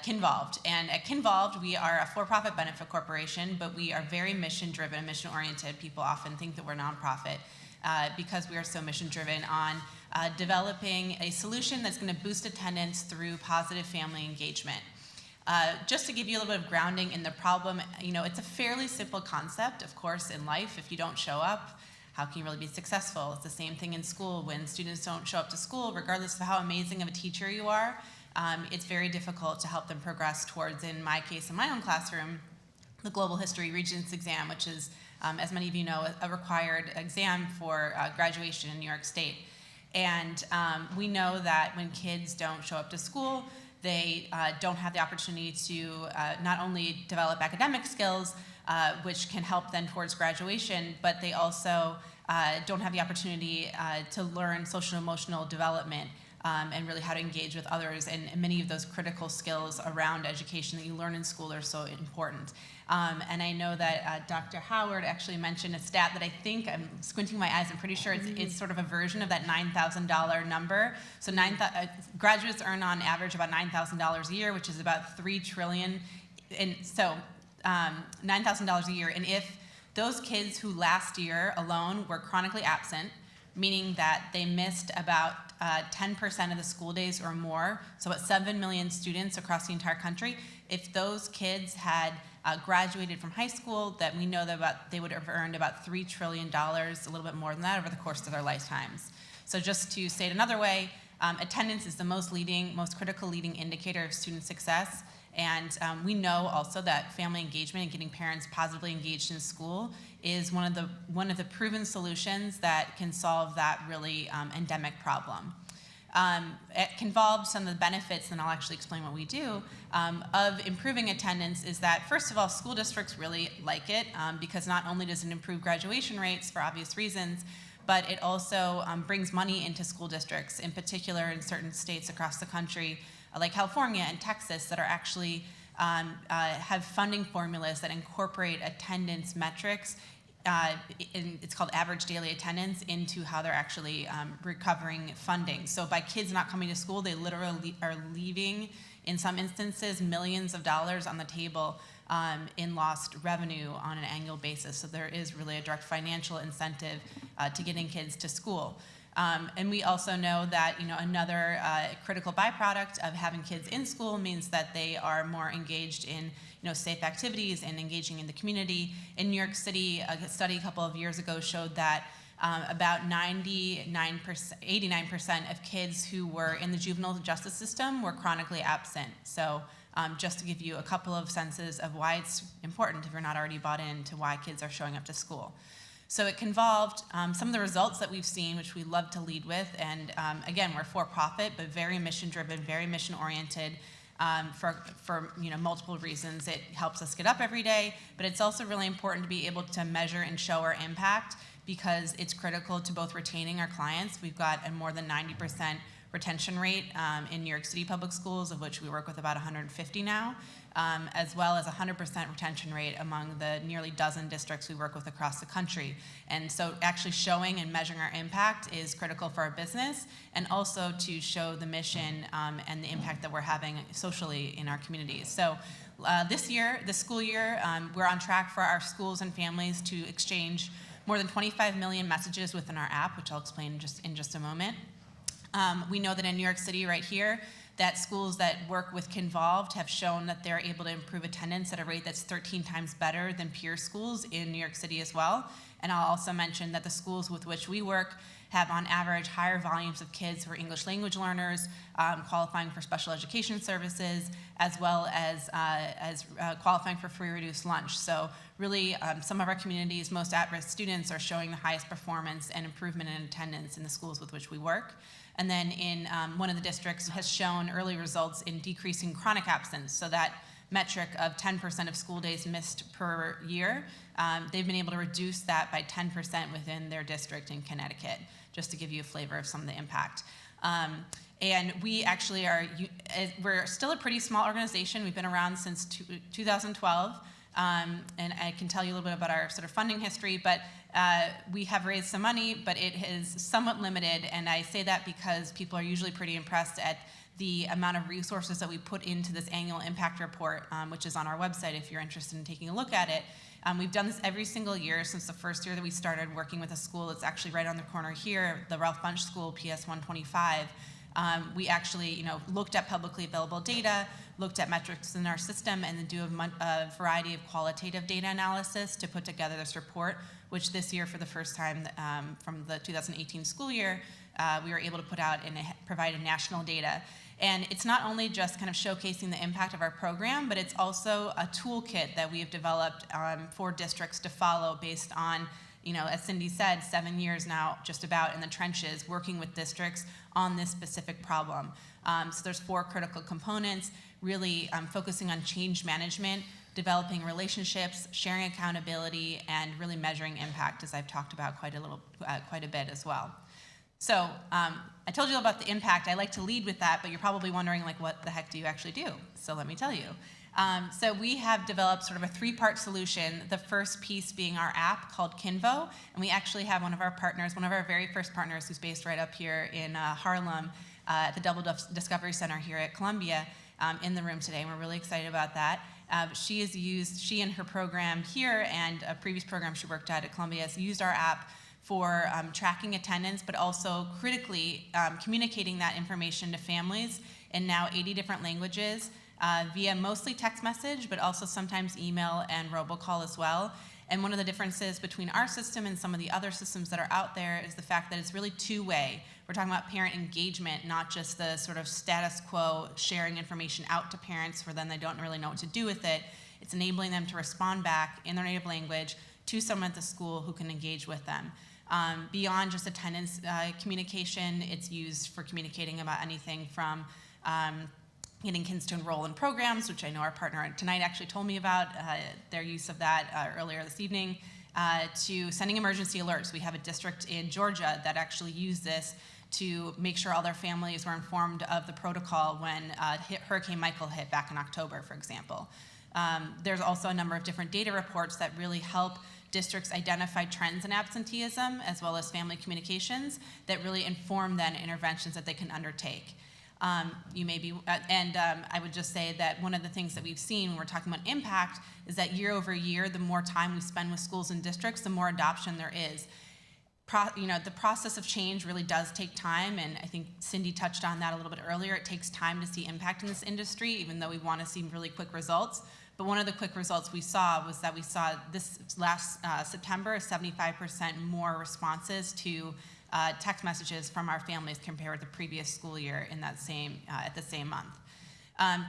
Kinvolved. And at Kinvolved, we are a for-profit benefit corporation, but we are very mission-driven and mission-oriented. People often think that we're nonprofit because we are so mission-driven on developing a solution that's going to boost attendance through positive family engagement. Just to give you a little bit of grounding in the problem, it's a fairly simple concept, of course, in life. If you don't show up, how can you really be successful? It's the same thing in school. When students don't show up to school, regardless of how amazing of a teacher you are, it's very difficult to help them progress towards, in my case, in my own classroom, the Global History Regents exam, which is, as many of you know, a required exam for graduation in New York State. And we know that when kids don't show up to school, they don't have the opportunity to not only develop academic skills, which can help them towards graduation, but they also don't have the opportunity to learn social and emotional development and really how to engage with others. And many of those critical skills around education that you learn in school are so important. And I know that Dr. Howard actually mentioned a stat that I think, I'm squinting my eyes, I'm pretty sure it's sort of a version of that $9,000 number. So graduates earn on average about $9,000 a year, which is about $3 trillion. And so $9,000 a year. And if those kids who last year alone were chronically absent, meaning that they missed about 10% of the school days or more, so about 7 million students across the entire country, if those kids had graduated from high school, that we know that they would have earned about $3 trillion, a little bit more than that, over the course of their lifetimes. So just to say it another way, attendance is the most critical leading indicator of student success. And we know also that family engagement and getting parents positively engaged in school is one of the proven solutions that can solve that really endemic problem. At Kinvolved, some of the benefits, and I'll actually explain what we do, of improving attendance is that, first of all, school districts really like it because not only does it improve graduation rates for obvious reasons, but it also brings money into school districts, in particular in certain states across the country, like California and Texas, that are actually have funding formulas that incorporate attendance metrics. It's called average daily attendance into how they're actually recovering funding. So by kids not coming to school, they literally are leaving, in some instances, millions of dollars on the table in lost revenue on an annual basis. So there is really a direct financial incentive to getting kids to school. And we also know that another critical byproduct of having kids in school means that they are more engaged in safe activities and engaging in the community. In New York City, a study a couple of years ago showed that about 89% of kids who were in the juvenile justice system were chronically absent. So just to give you a couple of senses of why it's important, if you're not already bought into why kids are showing up to school. So at Kinvolved, some of the results that we've seen, which we love to lead with, and again, we're for-profit, but very mission-driven, very mission-oriented for multiple reasons. It helps us get up every day, but it's also really important to be able to measure and show our impact because it's critical to both retaining our clients. We've got a more than 90% retention rate in New York City public schools, of which we work with about 150 now, as well as 100% retention rate among the nearly dozen districts we work with across the country. And so actually showing and measuring our impact is critical for our business and also to show the mission and the impact that we're having socially in our communities. So this school year, we're on track for our schools and families to exchange more than 25 million messages within our app, which I'll explain in just a moment. We know that in New York City right here, that schools that work with Kinvolved have shown that they're able to improve attendance at a rate that's 13 times better than peer schools in New York City as well. And I'll also mention that the schools with which we work have on average higher volumes of kids who are English language learners, qualifying for special education services, as well as qualifying for free reduced lunch. So really, some of our community's most at-risk students are showing the highest performance and improvement in attendance in the schools with which we work. And then in one of the districts has shown early results in decreasing chronic absence. So that metric of 10% of school days missed per year, they've been able to reduce that by 10% within their district in Connecticut, just to give you a flavor of some of the impact. And we actually we're still a pretty small organization. We've been around since 2012. And I can tell you a little bit about our sort of funding history, but we have raised some money, but it is somewhat limited, and I say that because people are usually pretty impressed at the amount of resources that we put into this annual impact report, which is on our website if you're interested in taking a look at it. We've done this every single year since the first year that we started working with a school. It's actually right on the corner here, the Ralph Bunche School, PS 125. We actually, looked at publicly available data, looked at metrics in our system, and then do a variety of qualitative data analysis to put together this report, which this year, for the first time from the 2018 school year, we were able to put out and provide national data. And it's not only just kind of showcasing the impact of our program, but it's also a toolkit that we have developed for districts to follow based on, as Cindy said, 7 years now just about in the trenches working with districts on this specific problem. So there's 4 critical components, really focusing on change management, developing relationships, sharing accountability, and really measuring impact, as I've talked about quite a bit as well. So I told you about the impact. I like to lead with that, but you're probably wondering, what the heck do you actually do? So let me tell you. So we have developed sort of a 3-part solution, the first piece being our app called Kinvolved, and we actually have one of our very first partners, who's based right up here in Harlem at the Double Discovery Center here at Columbia, in the room today, and we're really excited about that. She and her program here and a previous program she worked at Columbia has used our app for tracking attendance, but also critically communicating that information to families in now 80 different languages via mostly text message, but also sometimes email and robocall as well. And one of the differences between our system and some of the other systems that are out there is the fact that it's really 2-way. We're talking about parent engagement, not just the sort of status quo sharing information out to parents where then they don't really know what to do with it. It's enabling them to respond back in their native language to someone at the school who can engage with them. Beyond just attendance communication, it's used for communicating about anything from getting kids to enroll in programs, which I know our partner tonight actually told me about their use of that earlier this evening, to sending emergency alerts. We have a district in Georgia that actually used this to make sure all their families were informed of the protocol when Hurricane Michael hit back in October, for example. There's also a number of different data reports that really help districts identify trends in absenteeism as well as family communications that really inform then interventions that they can undertake. I would just say that one of the things that we've seen when we're talking about impact is that year over year, the more time we spend with schools and districts, the more adoption there is. The process of change really does take time, and I think Cindy touched on that a little bit earlier. It takes time to see impact in this industry, even though we want to see really quick results. But one of the quick results we saw was that we saw this last September 75% more responses to text messages from our families compared with the previous school year in that at the same month.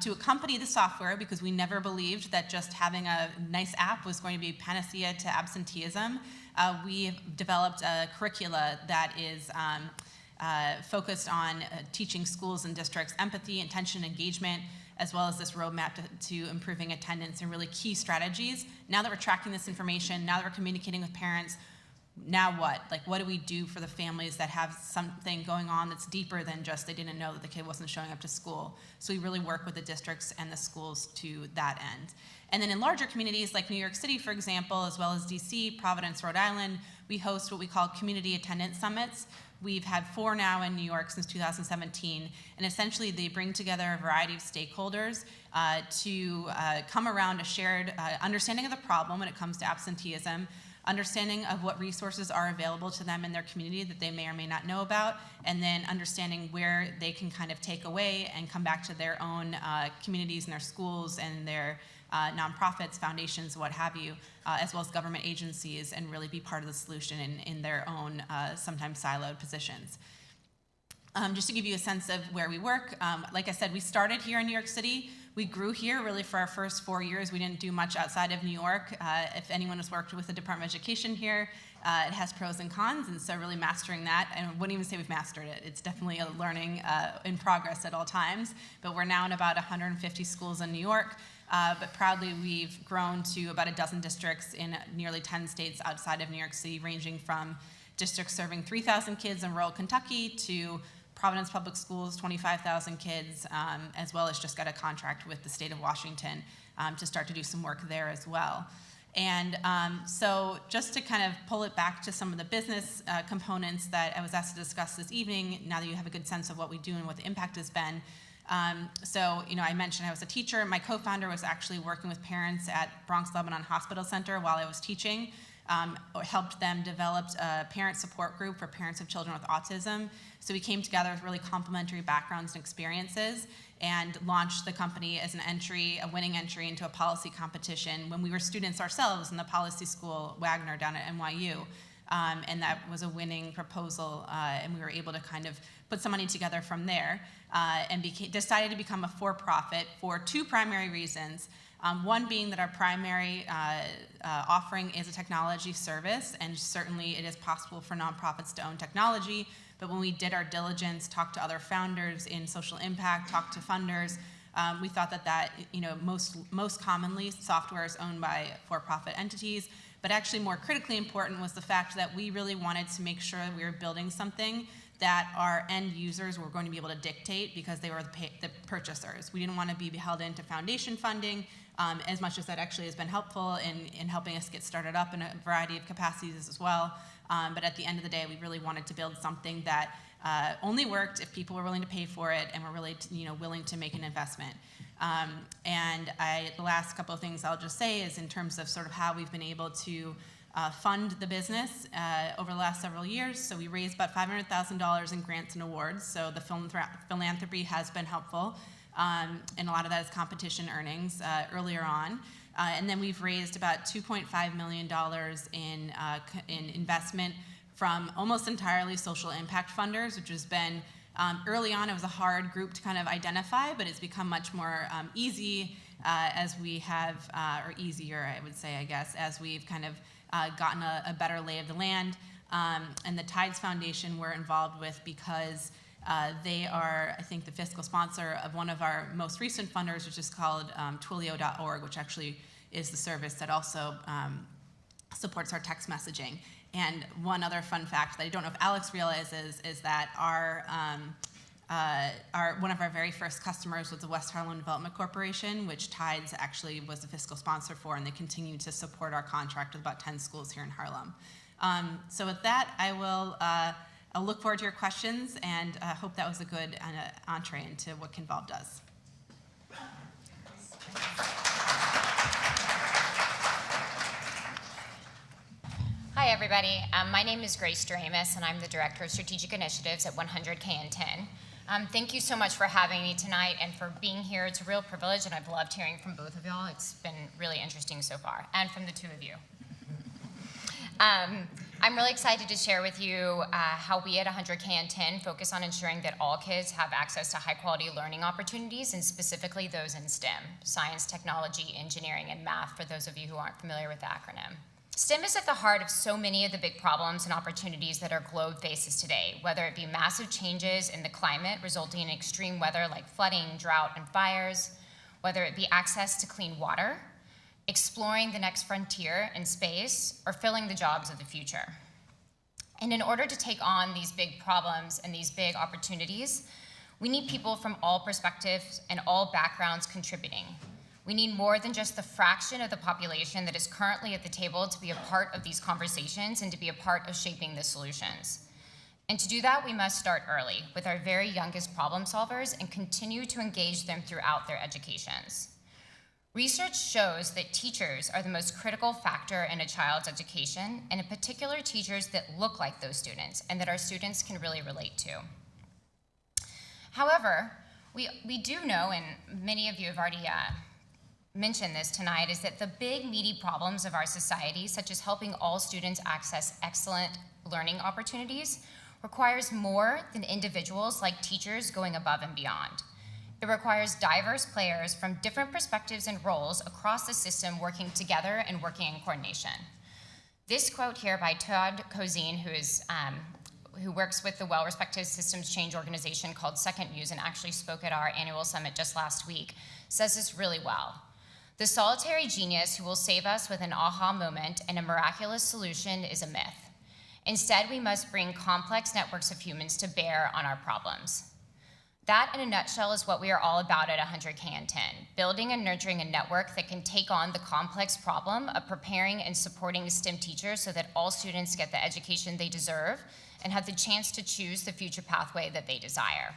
To accompany the software, because we never believed that just having a nice app was going to be panacea to absenteeism, we developed a curricula that is focused on teaching schools and districts empathy, intention, engagement, as well as this roadmap to improving attendance and really key strategies. Now that we're tracking this information, now that we're communicating with parents, now what? What do we do for the families that have something going on that's deeper than just they didn't know that the kid wasn't showing up to school? So we really work with the districts and the schools to that end. And then in larger communities like New York City, for example, as well as DC, Providence, Rhode Island, we host what we call community attendance summits. We've had 4 now in New York since 2017, and essentially they bring together a variety of stakeholders to come around a shared understanding of the problem when it comes to absenteeism, understanding of what resources are available to them in their community that they may or may not know about, and then understanding where they can kind of take away and come back to their own communities and their schools and their nonprofits, foundations, what have you, as well as government agencies, and really be part of the solution in their own sometimes siloed positions. Just to give you a sense of where we work, like I said, we started here in New York City. We grew here really for our first 4 years. We didn't do much outside of New York. If anyone has worked with the Department of Education here, it has pros and cons, and so really mastering that, and I wouldn't even say we've mastered it. It's definitely a learning in progress at all times, but we're now in about 150 schools in New York, but proudly we've grown to about a dozen districts in nearly 10 states outside of New York City, ranging from districts serving 3,000 kids in rural Kentucky to Providence Public Schools, 25,000 kids, as well as just got a contract with the state of Washington to start to do some work there as well. And so just to kind of pull it back to some of the business components that I was asked to discuss this evening, now that you have a good sense of what we do and what the impact has been. I mentioned I was a teacher. My co-founder was actually working with parents at Bronx Lebanon Hospital Center while I was teaching. helped them develop a parent support group for parents of children with autism. So we came together with really complementary backgrounds and experiences and launched the company as a winning entry into a policy competition when we were students ourselves in the policy school, Wagner, down at NYU. And that was a winning proposal, and we were able to kind of put some money together from there and decided to become a for-profit for two primary reasons. One being that our primary offering is a technology service, and certainly it is possible for nonprofits to own technology, but when we did our diligence, talked to other founders in social impact, talked to funders, we thought that most commonly software is owned by for-profit entities, but actually more critically important was the fact that we really wanted to make sure we were building something that our end users were going to be able to dictate because they were the purchasers. We didn't want to be held into foundation funding, as much as that actually has been helpful in helping us get started up in a variety of capacities as well. But at the end of the day, we really wanted to build something that only worked if people were willing to pay for it and were really willing to make an investment. The last couple of things I'll just say is in terms of sort of how we've been able to fund the business over the last several years. So we raised about $500,000 in grants and awards. So the philanthropy has been helpful, and a lot of that is competition earnings earlier on. And then we've raised about $2.5 million in investment from almost entirely social impact funders, which has been early on, it was a hard group to kind of identify, but it's become much more easy as we have, or easier, I would say, I guess, as we've kind of gotten a better lay of the land. And the Tides Foundation we're involved with because they are, I think, the fiscal sponsor of one of our most recent funders, which is called Twilio.org, which actually is the service that also supports our text messaging. And one other fun fact that I don't know if Alex realizes is that one of our very first customers was the West Harlem Development Corporation, which Tides actually was the fiscal sponsor for, and they continue to support our contract with about 10 schools here in Harlem. So with that, I'll look forward to your questions, and hope that was a good entree into what Kinvolved does. Hi, everybody. My name is Grace Doramus, and I'm the Director of Strategic Initiatives at 100K10. Thank you so much for having me tonight and for being here. It's a real privilege, and I've loved hearing from both of y'all. It's been really interesting so far, and from the two of you. I'm really excited to share with you how we at 100K10 focus on ensuring that all kids have access to high-quality learning opportunities, and specifically those in STEM, science, technology, engineering, and math, for those of you who aren't familiar with the acronym. STEM is at the heart of so many of the big problems and opportunities that our globe faces today, whether it be massive changes in the climate resulting in extreme weather like flooding, drought, and fires, whether it be access to clean water, exploring the next frontier in space, or filling the jobs of the future. And in order to take on these big problems and these big opportunities, we need people from all perspectives and all backgrounds contributing. We need more than just the fraction of the population that is currently at the table to be a part of these conversations and to be a part of shaping the solutions. And to do that, we must start early with our very youngest problem solvers and continue to engage them throughout their educations. Research shows that teachers are the most critical factor in a child's education, and in particular teachers that look like those students and that our students can really relate to. However, we do know, and many of you have already mentioned this tonight, is that the big meaty problems of our society, such as helping all students access excellent learning opportunities, requires more than individuals like teachers going above and beyond. It requires diverse players from different perspectives and roles across the system working together and working in coordination. This quote here by Todd Cozine, who works with the well-respected systems change organization called Second Muse and actually spoke at our annual summit just last week, says this really well. The solitary genius who will save us with an aha moment and a miraculous solution is a myth. Instead, we must bring complex networks of humans to bear on our problems. That, in a nutshell, is what we are all about at 100K10, building and nurturing a network that can take on the complex problem of preparing and supporting STEM teachers so that all students get the education they deserve and have the chance to choose the future pathway that they desire.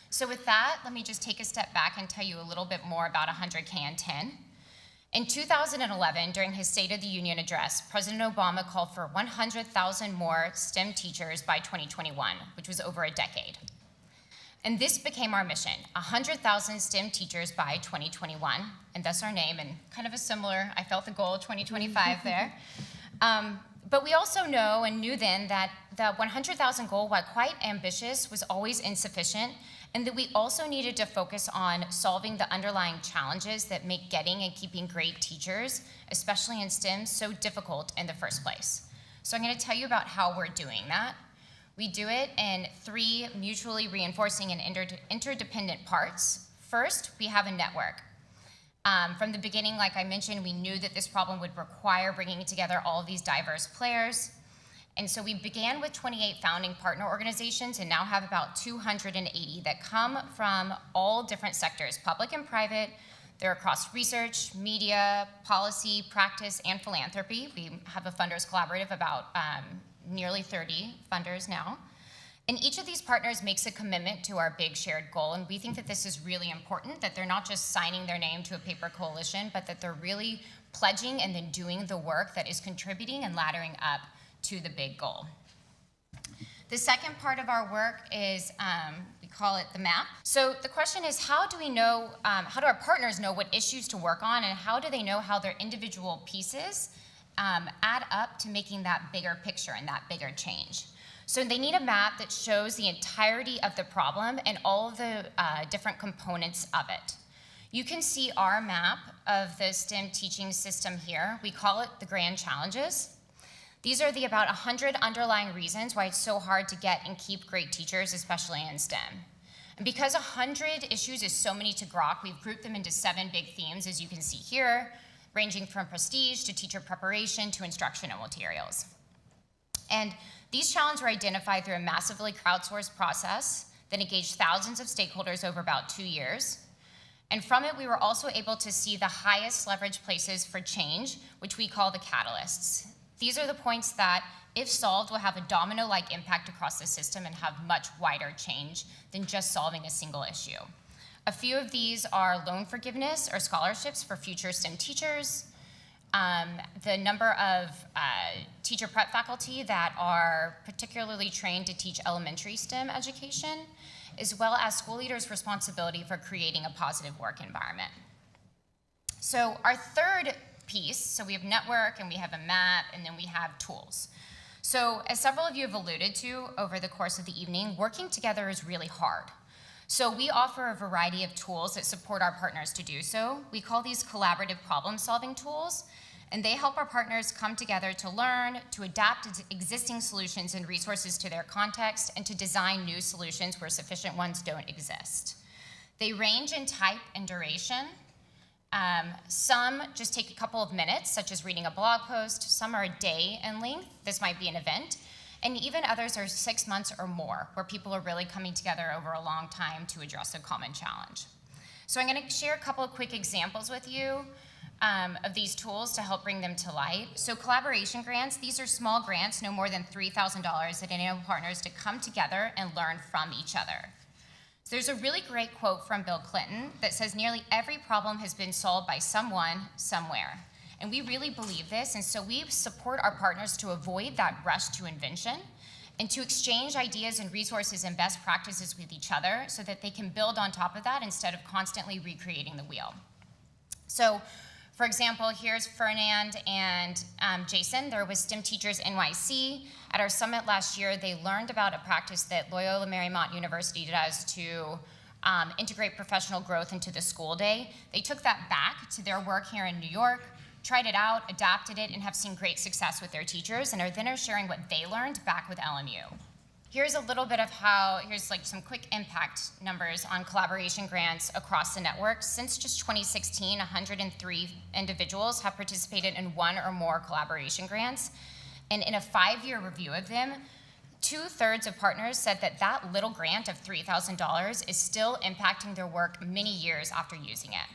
So with that, let me just take a step back and tell you a little bit more about 100K10. In 2011, during his State of the Union address, President Obama called for 100,000 more STEM teachers by 2021, which was over a decade. And this became our mission, 100,000 STEM teachers by 2021, and thus our name, and kind of a similar, I felt the goal, 2025 there. But we also know and knew then that the 100,000 goal, while quite ambitious, was always insufficient, and that we also needed to focus on solving the underlying challenges that make getting and keeping great teachers, especially in STEM, so difficult in the first place. So I'm going to tell you about how we're doing that. We do it in 3 mutually reinforcing and interdependent parts. First, we have a network. From the beginning, like I mentioned, we knew that this problem would require bringing together all of these diverse players. And so we began with 28 founding partner organizations and now have about 280 that come from all different sectors, public and private. They're across research, media, policy, practice, and philanthropy. We have a funders collaborative, about nearly 30 funders now. And each of these partners makes a commitment to our big shared goal, and we think that this is really important, that they're not just signing their name to a paper coalition, but that they're really pledging and then doing the work that is contributing and laddering up to the big goal. The second part of our work is, we call it the map. So the question is, how do we know, how do our partners know what issues to work on, and how do they know how their individual pieces add up to making that bigger picture and that bigger change? So they need a map that shows the entirety of the problem and all of the different components of it. You can see our map of the STEM teaching system here. We call it the grand challenges. These are the about 100 underlying reasons why it's so hard to get and keep great teachers, especially in STEM. And because 100 issues is so many to grok, we've grouped them into 7 big themes, as you can see here, ranging from prestige to teacher preparation to instructional materials. And these challenges were identified through a massively crowdsourced process that engaged thousands of stakeholders over about 2 years. And from it, we were also able to see the highest leverage places for change, which we call the catalysts. These are the points that, if solved, will have a domino-like impact across the system and have much wider change than just solving a single issue. A few of these are loan forgiveness or scholarships for future STEM teachers, the number of teacher prep faculty that are particularly trained to teach elementary STEM education, as well as school leaders' responsibility for creating a positive work environment. So our third piece, so we have network and we have a map and then we have tools. So as several of you have alluded to over the course of the evening, working together is really hard. So we offer a variety of tools that support our partners to do so. We call these collaborative problem-solving tools, and they help our partners come together to learn, to adapt existing solutions and resources to their context, and to design new solutions where sufficient ones don't exist. They range in type and duration. Some just take a couple of minutes, such as reading a blog post. Some are a day in length. This might be an event. And even others are 6 months or more, where people are really coming together over a long time to address a common challenge. So I'm going to share a couple of quick examples with you of these tools to help bring them to light. So collaboration grants, these are small grants, no more than $3,000, that enable partners to come together and learn from each other. So there's a really great quote from Bill Clinton that says, "Nearly every problem has been solved by someone, somewhere." And we really believe this, and so we support our partners to avoid that rush to invention and to exchange ideas and resources and best practices with each other so that they can build on top of that instead of constantly recreating the wheel. So, for example, here's Fernand and Jason. They're with STEM Teachers NYC. At our summit last year, they learned about a practice that Loyola Marymount University does to integrate professional growth into the school day. They took that back to their work here in New York, tried it out, adapted it, and have seen great success with their teachers, and are then sharing what they learned back with LMU. Here's a little bit of here's like some quick impact numbers on collaboration grants across the network. Since just 2016, 103 individuals have participated in 1 or more collaboration grants. And in a 5-year review of them, 2/3 of partners said that that little grant of $3,000 is still impacting their work many years after using it.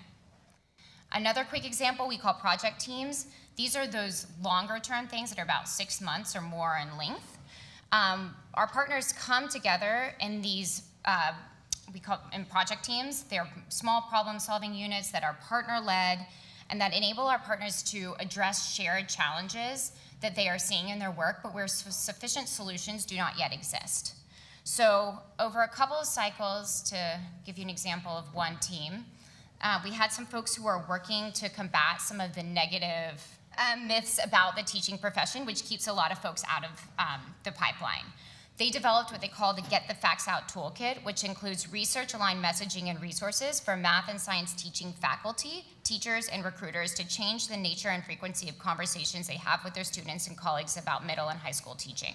Another quick example we call project teams. These are those longer term things that are about 6 months or more in length. Our partners come together in these, we call in project teams. They're small problem solving units that are partner led, and that enable our partners to address shared challenges that they are seeing in their work, but where sufficient solutions do not yet exist. So over a couple of cycles, to give you an example of one team, we had some folks who are working to combat some of the negative myths about the teaching profession, which keeps a lot of folks out of the pipeline. They developed what they call the Get the Facts Out Toolkit, which includes research-aligned messaging and resources for math and science teaching faculty, teachers, and recruiters to change the nature and frequency of conversations they have with their students and colleagues about middle and high school teaching.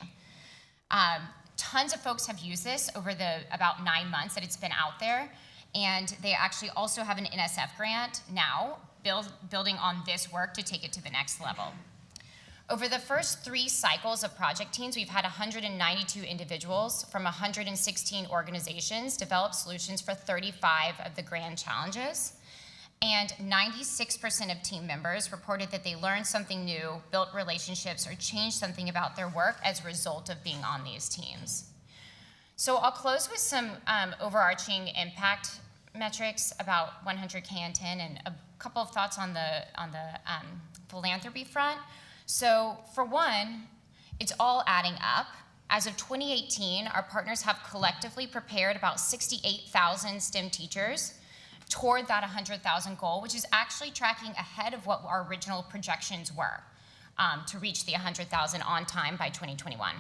Tons of folks have used this over the about 9 months that it's been out there, and they actually also have an NSF grant now building on this work to take it to the next level. Over the first 3 cycles of project teams, we've had 192 individuals from 116 organizations develop solutions for 35 of the grand challenges. And 96% of team members reported that they learned something new, built relationships, or changed something about their work as a result of being on these teams. So I'll close with some overarching impact metrics about 100K and 10, and a couple of thoughts on the philanthropy front. So for one, it's all adding up. As of 2018, our partners have collectively prepared about 68,000 STEM teachers toward that 100,000 goal, which is actually tracking ahead of what our original projections were to reach the 100,000 on time by 2021.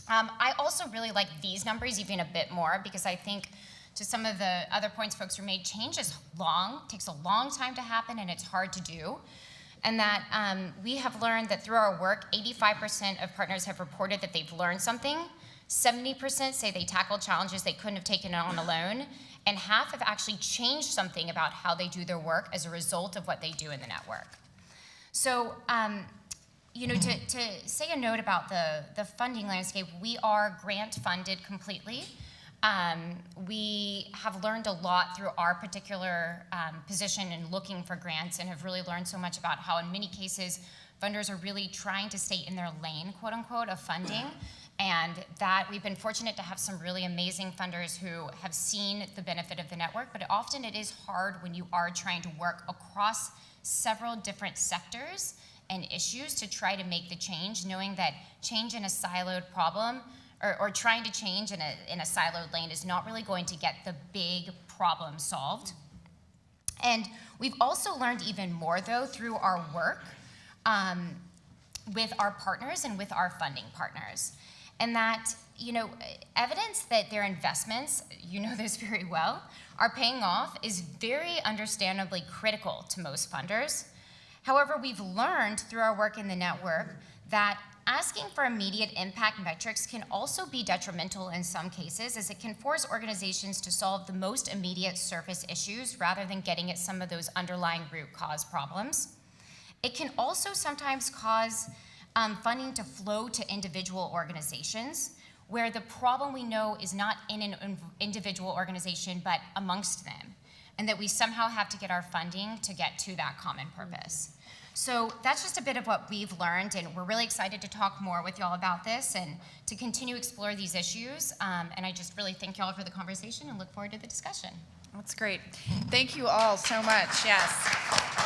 I also really like these numbers even a bit more, because I think to some of the other points folks have made, change is long, takes a long time to happen, and it's hard to do. And that we have learned that through our work, 85% of partners have reported that they've learned something, 70% say they tackled challenges they couldn't have taken on alone, and half have actually changed something about how they do their work as a result of what they do in the network. So, you know, to say a note about the funding landscape, we are grant funded completely. We have learned a lot through our particular position in looking for grants, and have really learned so much about how in many cases funders are really trying to stay in their lane, quote unquote, of funding. And that we've been fortunate to have some really amazing funders who have seen the benefit of the network, but often it is hard when you are trying to work across several different sectors and issues to try to make the change, knowing that change in a siloed problem or trying to change in a siloed lane is not really going to get the big problem solved. And we've also learned even more, though, through our work with our partners and with our funding partners. And that, you know, evidence that their investments, you know this very well, are paying off is very understandably critical to most funders. However, we've learned through our work in the network that asking for immediate impact metrics can also be detrimental in some cases, as it can force organizations to solve the most immediate surface issues rather than getting at some of those underlying root cause problems. It can also sometimes cause funding to flow to individual organizations, where the problem we know is not in an individual organization, but amongst them, and that we somehow have to get our funding to get to that common purpose. So that's just a bit of what we've learned, and we're really excited to talk more with y'all about this and to continue to explore these issues. And I just really thank y'all for the conversation and look forward to the discussion. That's great. Thank you all so much. Yes.